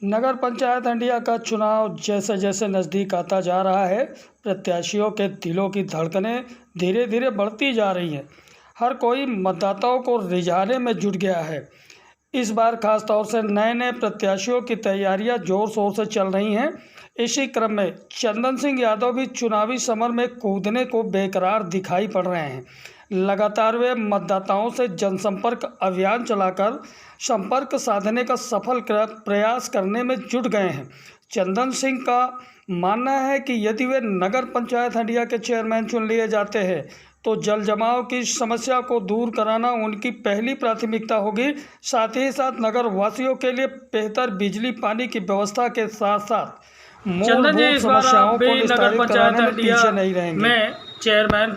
नगर पंचायत हंडिया का चुनाव जैसे जैसे नज़दीक आता जा रहा है, प्रत्याशियों के दिलों की धड़कनें धीरे धीरे बढ़ती जा रही हैं। हर कोई मतदाताओं को रिझाने में जुट गया है। इस बार खास तौर से नए नए प्रत्याशियों की तैयारियां जोर शोर से चल रही हैं। इसी क्रम में चंदन सिंह यादव भी चुनावी समर में कूदने को बेकरार दिखाई पड़ रहे हैं। लगातार वे मतदाताओं से जनसंपर्क अभियान चलाकर संपर्क साधने का सफल प्रयास करने में जुट गए हैं। चंदन सिंह का मानना है कि यदि वे नगर पंचायत हंडिया के चेयरमैन चुन लिए जाते हैं तो जल जमाव की समस्या को दूर कराना उनकी पहली प्राथमिकता होगी। साथ ही साथ नगर वासियों के लिए बेहतर बिजली पानी की व्यवस्था के साथ साथ चंदन जी, इस बार आप भी नगर पंचायत हंडिया नहीं रहेंगे। में चेयरमैन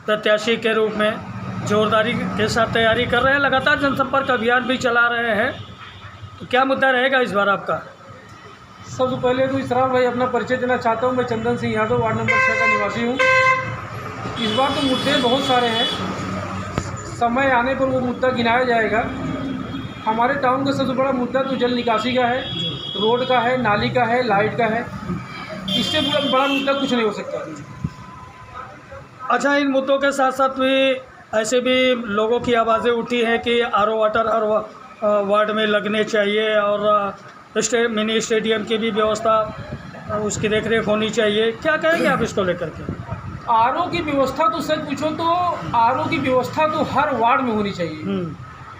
प्रत्याशी के रूप में जोरदारी के साथ तैयारी कर रहे हैं, लगातार जनसंपर्क अभियान भी चला रहे हैं, तो क्या मुद्दा रहेगा इस बार आपका? सबसे पहले तो इसरार भाई अपना परिचय देना चाहता हूँ। मैं चंदन सिंह यादव वार्ड नंबर 6 का निवासी हूँ। इस बार तो मुद्दे बहुत सारे हैं, समय आने पर वो मुद्दा गिनाया जाएगा। हमारे टाउन का सबसे बड़ा मुद्दा तो जल निकासी का है, रोड का है, नाली का है, लाइट का है। इससे बड़ा मुद्दा कुछ नहीं हो सकता। अच्छा, इन मुद्दों के साथ साथ भी ऐसे भी लोगों की आवाज़ें उठी हैं कि आरओ वाटर हर वार्ड में लगने चाहिए और मिनी स्टेडियम की भी व्यवस्था, उसकी देखरेख होनी चाहिए। क्या कहेंगे आप इसको लेकर के? आरओ की व्यवस्था तो सच पूछो तो आरओ की व्यवस्था तो हर वार्ड में होनी चाहिए,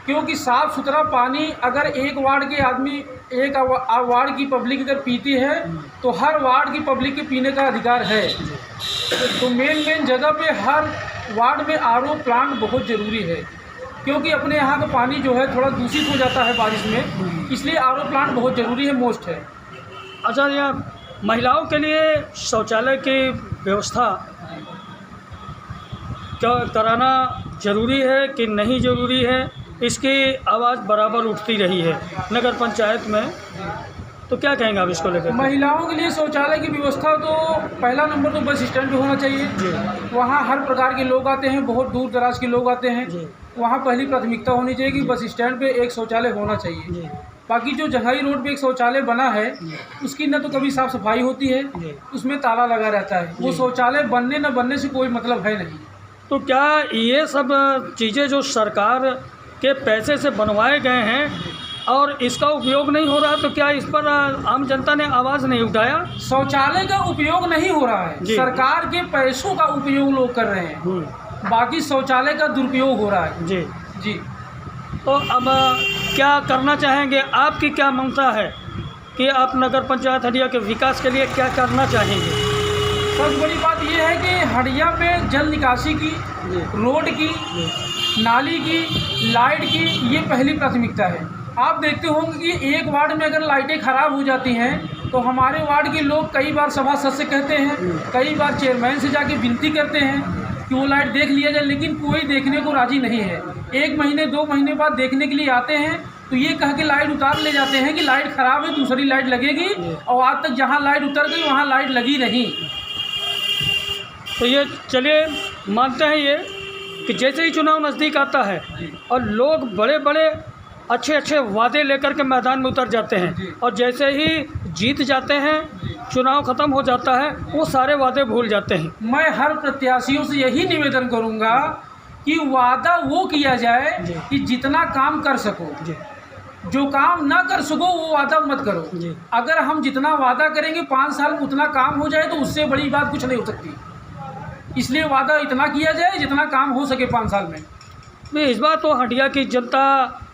क्योंकि साफ़ सुथरा पानी अगर एक वार्ड के आदमी, एक वार्ड की पब्लिक अगर पीती है तो हर वार्ड की पब्लिक के पीने का अधिकार है। तो मेन जगह पे हर वार्ड में आरओ प्लांट बहुत ज़रूरी है, क्योंकि अपने यहाँ का पानी जो है थोड़ा दूषित हो जाता है बारिश में, इसलिए आरओ प्लांट बहुत ज़रूरी है, मोस्ट है। अच्छा, यहाँ महिलाओं के लिए शौचालय की व्यवस्था क्या कराना ज़रूरी है कि नहीं ज़रूरी है? इसकी आवाज़ बराबर उठती रही है नगर पंचायत में, तो क्या कहेंगे आप इसको लेकर? महिलाओं के लिए शौचालय की व्यवस्था तो पहला नंबर तो बस स्टैंड पे होना चाहिए। वहाँ हर प्रकार के लोग आते हैं, बहुत दूर दराज के लोग आते हैं, वहाँ पहली प्राथमिकता होनी चाहिए कि बस स्टैंड पे एक शौचालय होना चाहिए। बाकी जो जंघई रोड पे एक शौचालय बना है उसकी न तो कभी साफ़ सफाई होती है, उसमें ताला लगा रहता है। वो शौचालय बनने न बनने से कोई मतलब है नहीं। तो क्या ये सब चीज़ें जो सरकार के पैसे से बनवाए गए हैं और इसका उपयोग नहीं हो रहा, तो क्या इस पर आम जनता ने आवाज़ नहीं उठाया? शौचालय का उपयोग नहीं हो रहा है, सरकार के पैसों का उपयोग लोग कर रहे हैं, बाकी शौचालय का दुरुपयोग हो रहा है। जी जी। तो अब क्या करना चाहेंगे? आपकी क्या मंशा है कि आप नगर पंचायत हंडिया के विकास के लिए क्या करना चाहेंगे? सबसे बड़ी बात यह है कि हंडिया में जल निकासी की, रोड की, नाली की, लाइट की, ये पहली प्राथमिकता है। आप देखते होंगे कि एक वार्ड में अगर लाइटें ख़राब हो जाती हैं तो हमारे वार्ड के लोग कई बार सभासद से कहते हैं, कई बार चेयरमैन से जाके विनती करते हैं कि वो लाइट देख लिया जाए, लेकिन कोई देखने को राज़ी नहीं है। 1 महीने 2 महीने बाद देखने के लिए आते हैं तो ये कह के लाइट उतार ले जाते हैं कि लाइट ख़राब है, दूसरी लाइट लगेगी, और आज तक जहाँ लाइट उतर गई वहाँ लाइट लगी नहीं। तो ये चलिए मानते हैं ये कि जैसे ही चुनाव नज़दीक आता है और लोग बड़े बड़े अच्छे वादे लेकर के मैदान में उतर जाते हैं और जैसे ही जीत जाते हैं, चुनाव ख़त्म हो जाता है, वो सारे वादे भूल जाते हैं। मैं हर प्रत्याशियों से यही निवेदन करूंगा कि वादा वो किया जाए कि जितना काम कर सको, जो काम ना कर सको वो वादा मत करो। अगर हम जितना वादा करेंगे 5 साल में उतना काम हो जाए तो उससे बड़ी बात कुछ नहीं हो सकती। इसलिए वादा इतना किया जाए जितना काम हो सके 5 साल में। इस बार तो हंडिया की जनता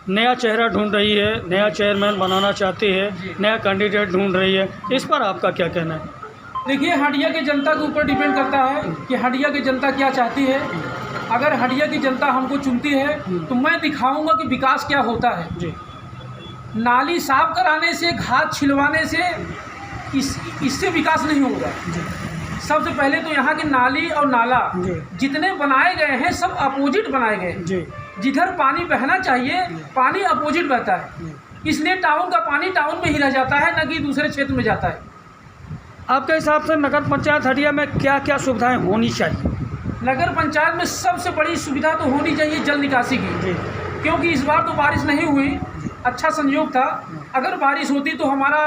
नया चेहरा ढूंढ रही है, नया चेयरमैन बनाना चाहती है, नया कैंडिडेट ढूंढ रही है, इस पर आपका क्या कहना है? देखिए, हंडिया की जनता के ऊपर डिपेंड करता है कि हंडिया की जनता क्या चाहती है। अगर हंडिया की जनता हमको चुनती है तो मैं दिखाऊंगा कि विकास क्या होता है। नाली साफ कराने से, घास छिलवाने से इससे विकास नहीं होगा। सबसे पहले तो यहाँ की नाली और नाला जितने बनाए गए हैं सब अपोजिट बनाए गए। जिधर पानी बहना चाहिए पानी अपोजिट बहता है, इसलिए टाउन का पानी टाउन में ही रह जाता है, न कि दूसरे क्षेत्र में जाता है। आपके हिसाब से नगर पंचायत हंडिया में क्या क्या सुविधाएं होनी चाहिए? नगर पंचायत में सबसे बड़ी सुविधा तो होनी चाहिए जल निकासी की, क्योंकि इस बार तो बारिश नहीं हुई अच्छा संयोग था। अगर बारिश होती तो हमारा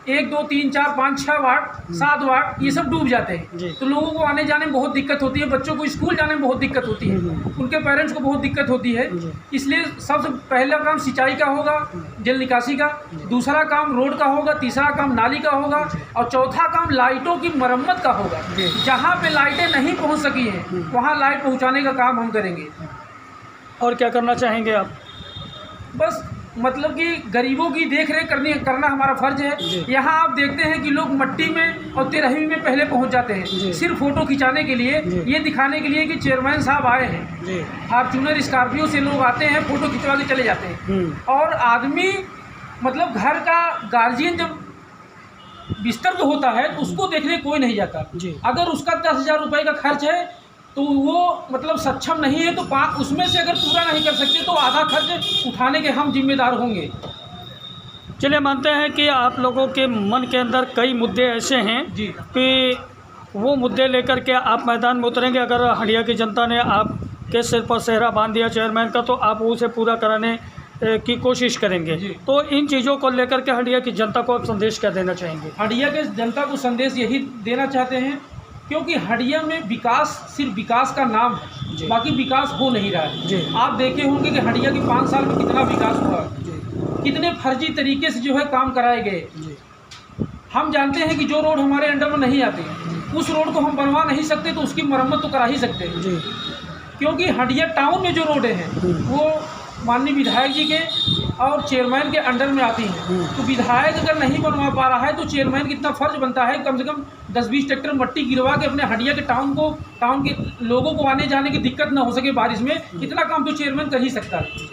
1 2 3 4 5 6 वार्ड 7 वार्ड ये सब डूब जाते जी। हैं। तो लोगों को आने जाने में बहुत दिक्कत होती है, बच्चों को स्कूल जाने में बहुत दिक्कत होती है, उनके पेरेंट्स को बहुत दिक्कत होती है। जी। इसलिए सबसे पहला काम सिंचाई का होगा, जल निकासी का, दूसरा काम रोड का होगा, तीसरा काम नाली का होगा और चौथा काम लाइटों की मरम्मत का होगा। जी। जहाँ पे लाइटें नहीं पहुँच सकी हैं वहाँ लाइट पहुँचाने का काम हम करेंगे। और क्या करना चाहेंगे आप? बस मतलब कि गरीबों की देख रेख करना हमारा फर्ज जी। है। यहाँ आप देखते हैं कि लोग मट्टी में और 13वीं में पहले पहुँच जाते जी। हैं सिर्फ फ़ोटो खिंचाने के लिए, जी। ये दिखाने के लिए कि चेयरमैन साहब आए हैं। जी। फॉर्च्यूनर स्कॉर्पियो से लोग आते हैं, फ़ोटो खिंचवा के चले जाते हैं। और आदमी मतलब घर का गार्जियन जब बिस्तर पे होता है तो उसको देखने कोई नहीं जाता। जी। अगर उसका 10,000 रुपये का खर्च है तो वो मतलब सक्षम नहीं है तो उसमें से अगर पूरा नहीं कर सकते तो आधा खर्च उठाने के हम जिम्मेदार होंगे। चलिए, मानते हैं कि आप लोगों के मन के अंदर कई मुद्दे ऐसे हैं जी। कि वो मुद्दे लेकर के आप मैदान में उतरेंगे। अगर हंडिया की जनता ने आपके सिर पर सेहरा बांध दिया चेयरमैन का तो आप उसे पूरा कराने की कोशिश करेंगे। जी। तो इन चीज़ों को लेकर के हंडिया की जनता को आप संदेश क्या देना चाहेंगे? हंडिया के जनता को संदेश यही देना चाहते हैं क्योंकि हंडिया में विकास सिर्फ विकास का नाम है, जी। बाकी विकास हो नहीं रहा जी। है। आप देखे होंगे कि हंडिया के 5 साल में कितना विकास हुआ, कितने फर्जी तरीके से जो है काम कराए गए। हम जानते हैं कि जो रोड हमारे अंडर में नहीं आते उस रोड को हम बनवा नहीं सकते तो उसकी मरम्मत तो करा ही सकते हैं। जी। क्योंकि हंडिया टाउन में जो रोडें हैं वो माननीय विधायक जी के और चेयरमैन के अंडर में आती हैं। तो विधायक अगर नहीं बनवा पा रहा है तो चेयरमैन की इतना फर्ज बनता है कम से कम 10-20 ट्रैक्टर मट्टी गिरवा के अपने हंडिया के टाउन के लोगों को आने जाने की दिक्कत ना हो सके बारिश में, इतना काम तो चेयरमैन कर ही सकता है।